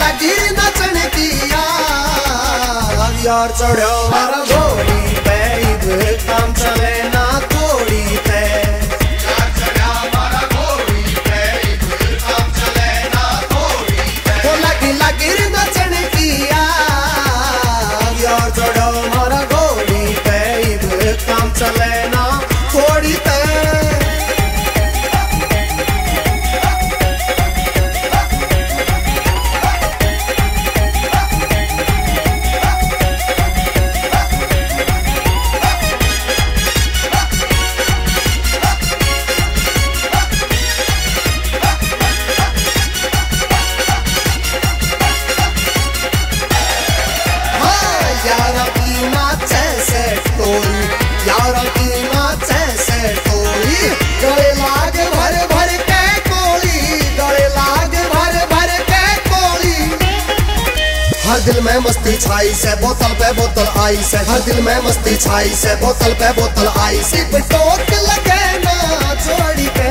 लगी नचन की यार चढ़ो मारा घोड़ी पे इधर काम चले ना थोड़ी पे यार चढ़ा मारा घोड़ी पे इधर काम चले ना थोड़ी पे लगी नचन की यार चढ़ो मारा घोड़ी पे इधर काम चले ना थोड़ी पे यारों की नाचे से टोली गले लाग भर भर के कोली गले लाग भर भर के कोली हर दिल में मस्ती छाई से बोतल पे बोतल आई से हर दिल में मस्ती छाई से बोतल पे बोतल आई से टोक लगे ना छोड़ी पे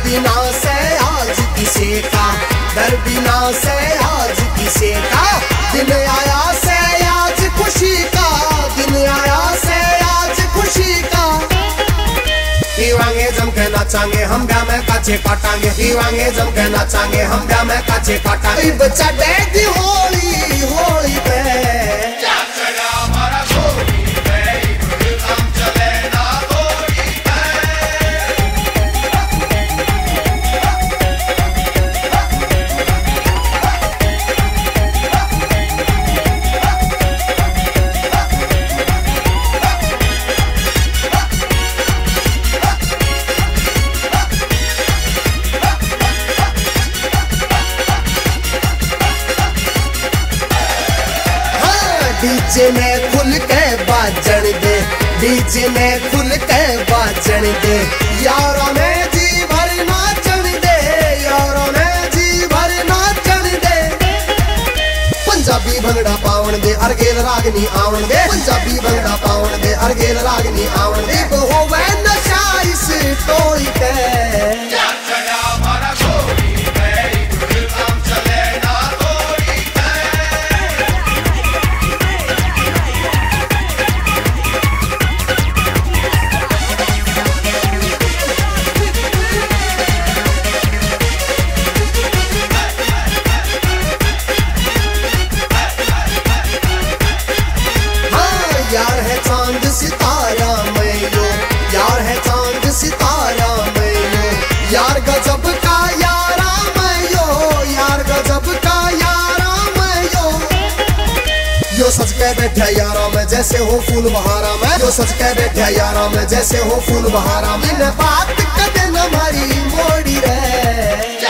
बिना से आज किसी का डर बिना से आज किसी का दिन आया से आज खुशी का दिन आया से आज खुशी का पीवांगे जम के नाचांगे हम ब्याह में काचे काटांगे पीवांगे जम के नाचांगे हम ब्याह में काचे काटांगे बच्चा डेगी होली होली पे डीजे में खुल के बाजन दे डीजे में खुल के बाजन दे यारों ने जी भर नाचन दे यारों ने जी भर नाचन दे पंजाबी भंगड़ा पावन दे अरगेल रागनी आवन दे पंजाबी भंगड़ा पावन दे अरगेल रागनी आवन दे होवे नशा इस टोली पे यार है चांद सितारा मैं यो यार है चांद सितारा मैं यो यार गजब का यारा मैं यो यार गजब का यारा मैं यो सच के बैठा यारा मैं जैसे हो फूल बहारा मैं जो सच के बैठा यारा मैं जैसे हो फूल बहारा मैं बात कदे न मारी मोड़ी रे